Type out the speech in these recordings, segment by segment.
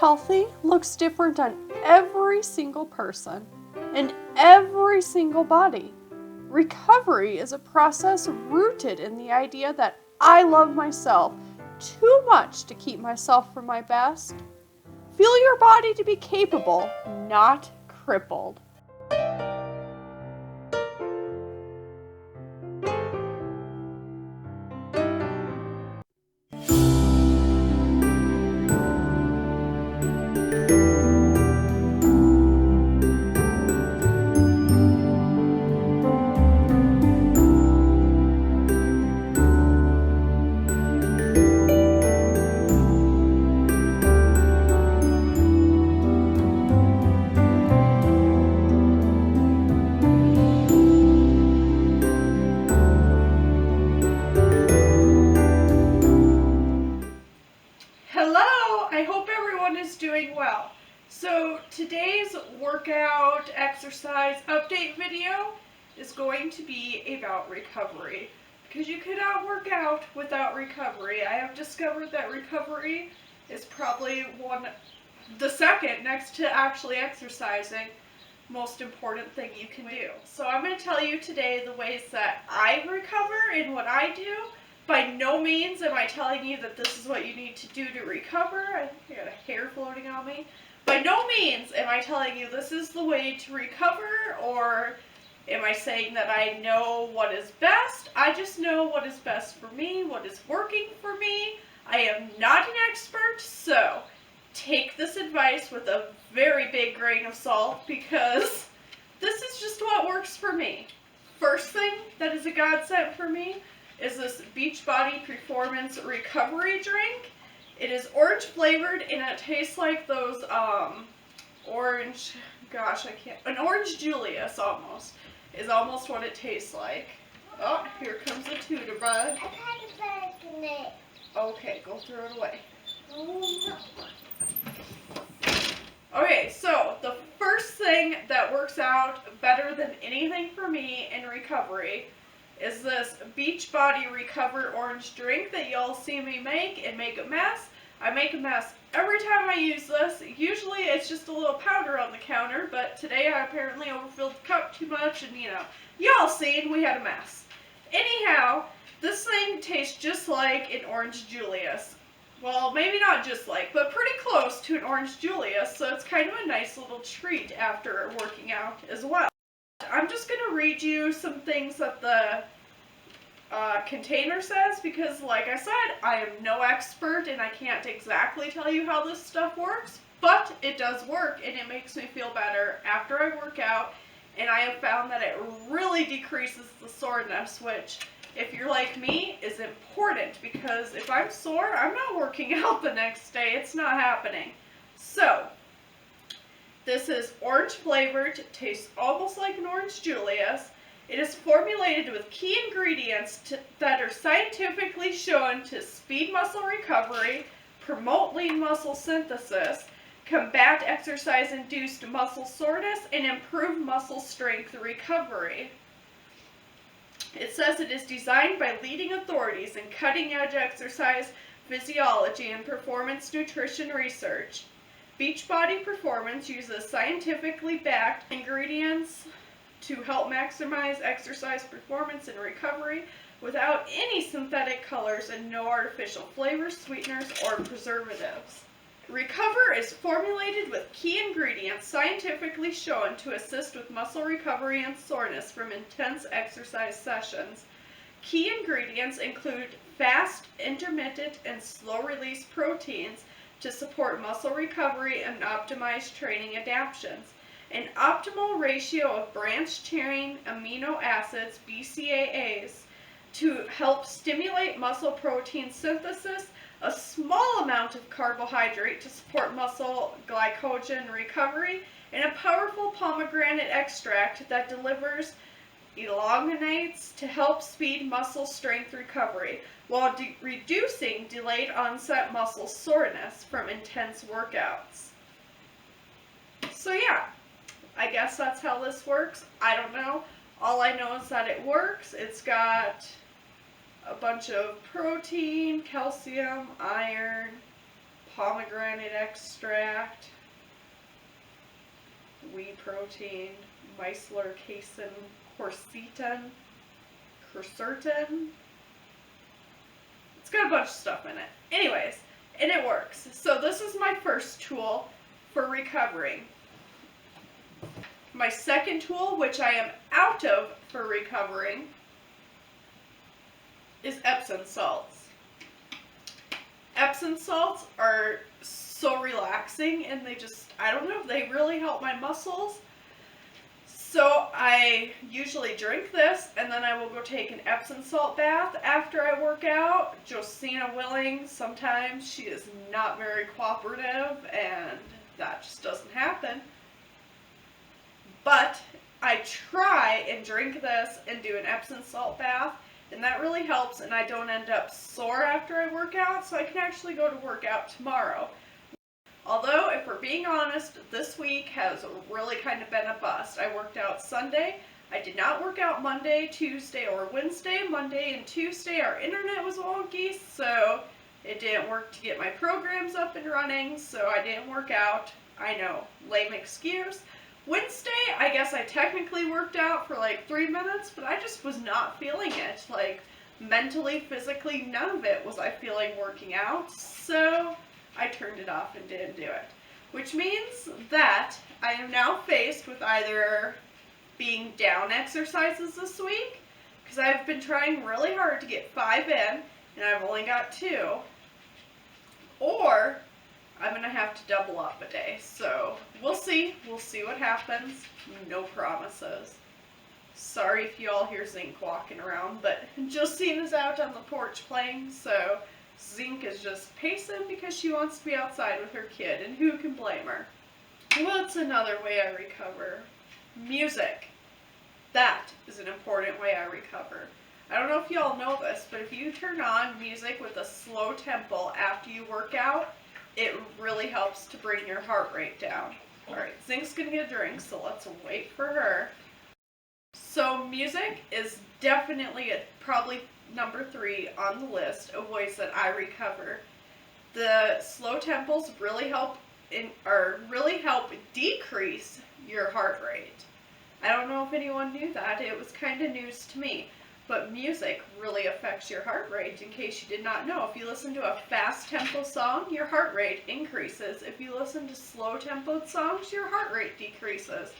healthy looks different on every single person and every single body. Recovery is a process rooted in the idea that I love myself too much to keep myself from my best. Feel your body to be capable, not crippled. Hello, I hope everyone is doing well. So today's workout exercise update video is going to be about recovery, because you cannot work out without recovery. I have discovered that recovery is probably the second next to actually exercising, most important thing you can do. So I'm going to tell you today the ways that I recover and what I do. By no means am I telling you that this is what you need to do to recover. I think I got a hair floating on me. By no means am I telling you this is the way to recover, or am I saying that I know what is best. I just know what is best for me, what is working for me. I am not an expert, so take this advice with a very big grain of salt, because this is just what works for me. First thing that is a godsend for me is this Beachbody Performance Recovery Drink. It is orange flavored and it tastes like those orange, an orange Julius almost, is almost what it tastes like. Oh, here comes a tutor bug. Okay, go throw it away. Okay, so the first thing that works out better than anything for me in recovery is this Beachbody Recover Orange Drink that y'all see me make and make a mess. I make a mess every time I use this. Usually it's just a little powder on the counter, but today I apparently overfilled the cup too much, and y'all seen we had a mess. Anyhow, this thing tastes just like an orange Julius. Well, maybe not just like, but pretty close to an orange Julius, so it's kind of a nice little treat after working out as well. I'm just going to read you some things that the container says, because like I said, I am no expert and I can't exactly tell you how this stuff works, but it does work and it makes me feel better after I work out, and I have found that it really decreases the soreness, which, if you're like me, is important, because if I'm sore, I'm not working out the next day. It's not happening. So, this is orange flavored, tastes almost like an orange Julius. It is formulated with key ingredients that are scientifically shown to speed muscle recovery, promote lean muscle synthesis, combat exercise-induced muscle soreness, and improve muscle strength recovery. It says it is designed by leading authorities in cutting-edge exercise physiology and performance nutrition research. Beachbody Performance uses scientifically backed ingredients to help maximize exercise performance and recovery without any synthetic colors and no artificial flavors, sweeteners, or preservatives. Recover is formulated with key ingredients scientifically shown to assist with muscle recovery and soreness from intense exercise sessions. Key ingredients include fast, intermittent, and slow-release proteins to support muscle recovery and optimize training adaptations. An optimal ratio of branched-chain amino acids, BCAAs, to help stimulate muscle protein synthesis, a small amount of carbohydrate to support muscle glycogen recovery, and a powerful pomegranate extract that delivers elonginates to help speed muscle strength recovery while reducing delayed onset muscle soreness from intense workouts. So yeah, I guess that's how this works. I don't know. All I know is that it works. It's got a bunch of protein, calcium, iron, pomegranate extract, whey protein, micellar casein, quercetin. It's got a bunch of stuff in it. Anyways, and it works. So this is my first tool for recovering. My second tool, which I am out of for recovering, is Epsom salts. Epsom salts are so relaxing, and I don't know, they really help my muscles. So I usually drink this, and then I will go take an Epsom salt bath after I work out. Josina willing, sometimes she is not very cooperative, and that just doesn't happen. But I try and drink this and do an Epsom salt bath, and that really helps, and I don't end up sore after I work out, so I can actually go to work out tomorrow. Although, if we're being honest, this week has really kind of been a bust. I worked out Sunday. I did not work out Monday, Tuesday, or Wednesday. Monday and Tuesday, our internet was wonky, so it didn't work to get my programs up and running, so I didn't work out. I know, lame excuse. Wednesday, I guess I technically worked out for like 3 minutes, but I just was not feeling it. Like, mentally, physically, none of it was I feeling working out, so I turned it off and didn't do it. Which means that I am now faced with either being down exercises this week, because I've been trying really hard to get 5 in, and I've only got 2, or I'm going to have to double up a day. So we'll see. We'll see what happens. No promises. Sorry if you all hear Zinc walking around, but Josina's out on the porch playing, so Zinc is just pacing because she wants to be outside with her kid, and who can blame her? What's another way I recover? Music. That is an important way I recover. I don't know if y'all know this, but if you turn on music with a slow tempo after you work out, it really helps to bring your heart rate down. Alright, Zinc's gonna get a drink, so let's wait for her. So music is definitely probably number 3 on the list of ways that I recover. The slow tempos really help decrease your heart rate. I don't know if anyone knew that. It was kind of news to me. But music really affects your heart rate, in case you did not know. If you listen to a fast tempo song, your heart rate increases. If you listen to slow tempoed songs, your heart rate decreases.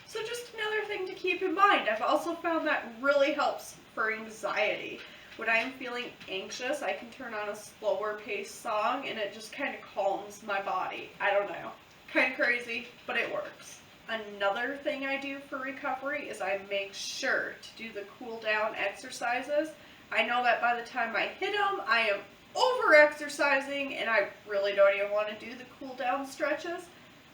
So just another thing to keep in mind. I've also found that really helps for anxiety. When I'm feeling anxious, I can turn on a slower paced song, and it just kind of calms my body. I don't know. Kind of crazy, but it works. Another thing I do for recovery is I make sure to do the cool down exercises. I know that by the time I hit them, I am over exercising, and I really don't even want to do the cool down stretches,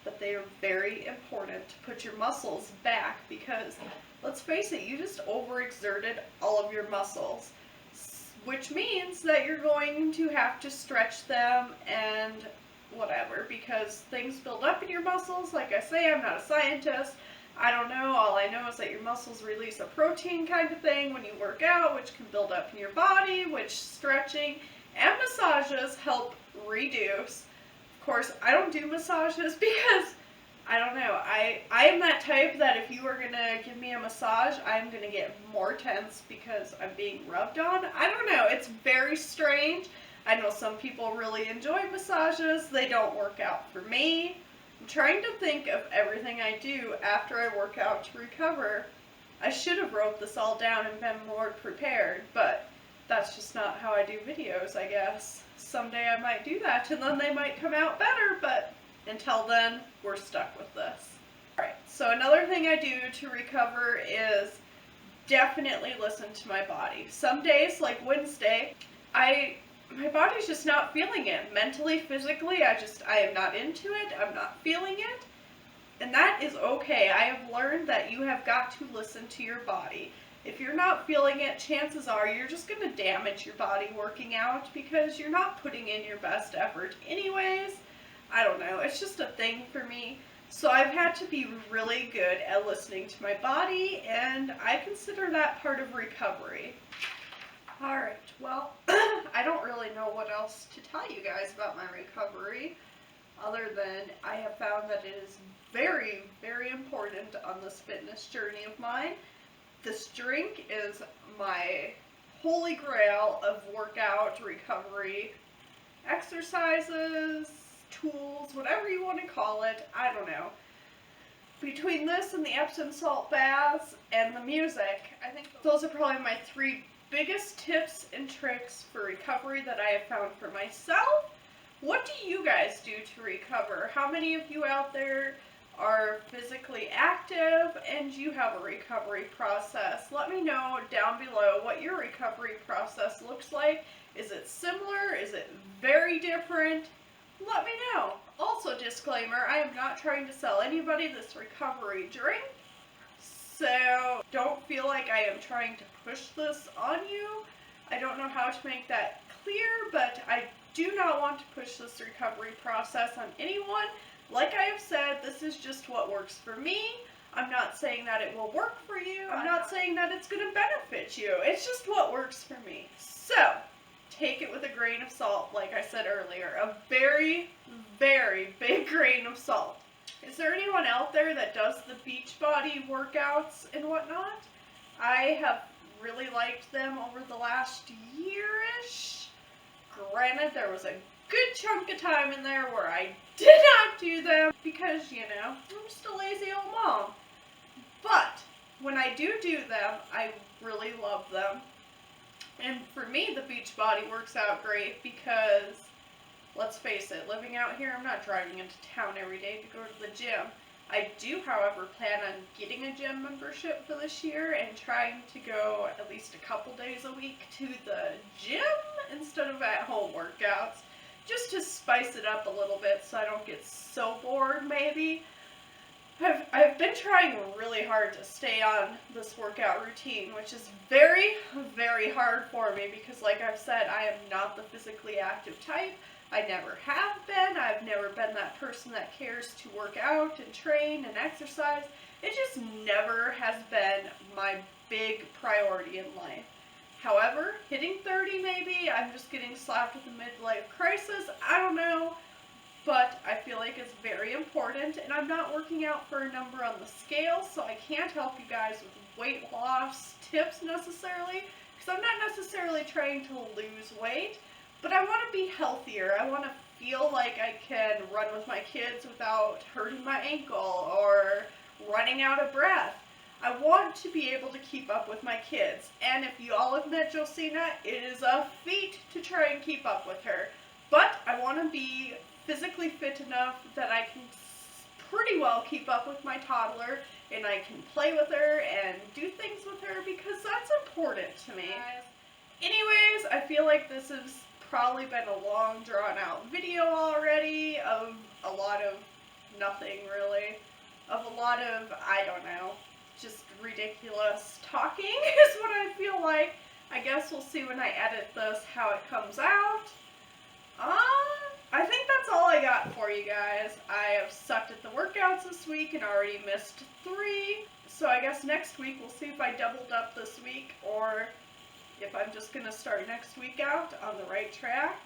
but they are very important to put your muscles back, because let's face it, you just overexerted all of your muscles, which means that you're going to have to stretch them and whatever, because things build up in your muscles. Like I say, I'm not a scientist. I don't know. All I know is that your muscles release a protein kind of thing when you work out, which can build up in your body, which stretching and massages help reduce. Of course, I don't do massages because, I don't know, I am that type that if you were going to give me a massage, I'm going to get more tense because I'm being rubbed on. I don't know. It's very strange. I know some people really enjoy massages. They don't work out for me. I'm trying to think of everything I do after I work out to recover. I should have wrote this all down and been more prepared, but that's just not how I do videos, I guess. Someday I might do that, and then they might come out better, but until then, we're stuck with this. Alright, so another thing I do to recover is definitely listen to my body. Some days, like Wednesday, my body's just not feeling it. Mentally, physically, I am not into it. I'm not feeling it. And that is okay. I have learned that you have got to listen to your body. If you're not feeling it, chances are you're just going to damage your body working out, because you're not putting in your best effort anyways. I don't know. It's just a thing for me. So I've had to be really good at listening to my body, and I consider that part of recovery. Alright, well, I don't really know what else else to tell you guys about my recovery other than I have found that it is very, very important on this fitness journey of mine. This drink is my holy grail of workout, recovery, exercises, tools, whatever you want to call it. I don't know. Between this and the Epsom salt baths and the music, I think those are probably my 3 biggest tips and tricks for recovery that I have found for myself. What do you guys do to recover? How many of you out there are physically active and you have a recovery process? Let me know down below what your recovery process looks like. Is it similar? Is it very different? Let me know. Also, disclaimer, I am not trying to sell anybody this recovery drink, so don't feel like I am trying to push this on you. I don't know how to make that clear, but I do not want to push this recovery process on anyone. Like I have said, this is just what works for me. I'm not saying that it will work for you. I'm not saying that it's going to benefit you. It's just what works for me. So, take it with a grain of salt, like I said earlier. A very, very big grain of salt. Is there anyone out there that does the Beachbody workouts and whatnot? I have really liked them over the last year-ish. Granted, there was a good chunk of time in there where I did not do them because, you know, I'm just a lazy old mom. But when I do them, I really love them. And for me, the Beachbody works out great because, let's face it, living out here, I'm not driving into town every day to go to the gym. I do, however, plan on getting a gym membership for this year and trying to go at least a couple days a week to the gym instead of at-home workouts, just to spice it up a little bit so I don't get so bored, maybe. I've been trying really hard to stay on this workout routine, which is very, very hard for me because, like I've said, I am not the physically active type. I never have been. I've never been that person that cares to work out and train and exercise. It just never has been my big priority in life. However, hitting 30 maybe, I'm just getting slapped with a midlife crisis. I don't know. But I feel like it's very important, and I'm not working out for a number on the scale, so I can't help you guys with weight loss tips necessarily, because I'm not necessarily trying to lose weight, but I want to be healthier. I want to feel like I can run with my kids without hurting my ankle or running out of breath. I want to be able to keep up with my kids, and if you all have met Josina, it is a feat to try and keep up with her, but I want to be physically fit enough that I can pretty well keep up with my toddler and I can play with her and do things with her because that's important to me. Anyways, I feel like this has probably been a long drawn out video already of a lot of nothing really, of a lot of, I don't know, just ridiculous talking is what I feel like. I guess we'll see when I edit this how it comes out. I think that's all I got for you guys. I have sucked at the workouts this week and already missed 3. So I guess next week we'll see if I doubled up this week or if I'm just going to start next week out on the right track.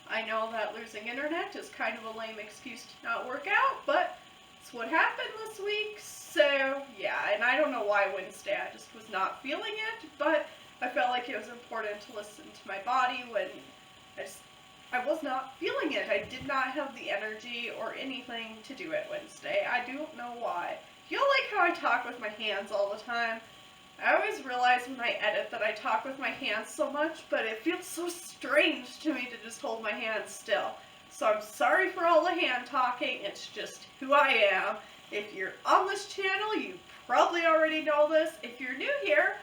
I know that losing internet is kind of a lame excuse to not work out, but it's what happened this week. So yeah, and I don't know why Wednesday, I just was not feeling it, but I felt like it was important to listen to my body when I was not feeling it. I did not have the energy or anything to do it Wednesday. I don't know why. Do you like how I talk with my hands all the time? I always realize when I edit that I talk with my hands so much, but it feels so strange to me to just hold my hands still. So I'm sorry for all the hand talking. It's just who I am. If you're on this channel, you probably already know this. If you're new here,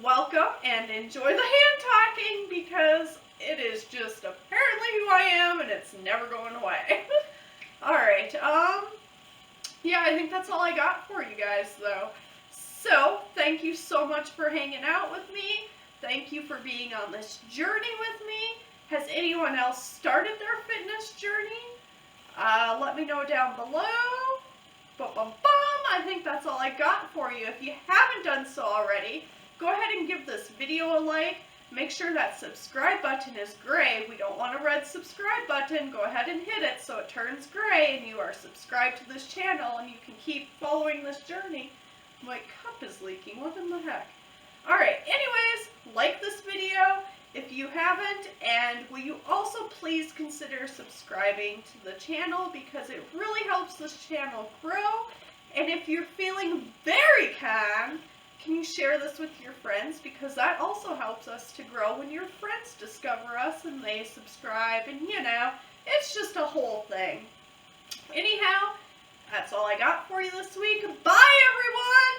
welcome and enjoy the hand talking because it is just apparently who I am and it's never going away. Alright, yeah, I think that's all I got for you guys though. So, thank you so much for hanging out with me. Thank you for being on this journey with me. Has anyone else started their fitness journey? Let me know down below. I think that's all I got for you. If you haven't done so already, go ahead and give this video a like. make sure that subscribe button is gray. We don't want a red subscribe button. Go ahead and hit it so it turns gray and you are subscribed to this channel and you can keep following this journey. My cup is leaking. What in the heck? Alright, anyways, like this video if you haven't, and will you also please consider subscribing to the channel because it really helps this channel grow. And if you're feeling very calm, can you share this with your friends, because that also helps us to grow when your friends discover us and they subscribe, and you know, it's just a whole thing. Anyhow, that's all I got for you this week. Bye everyone!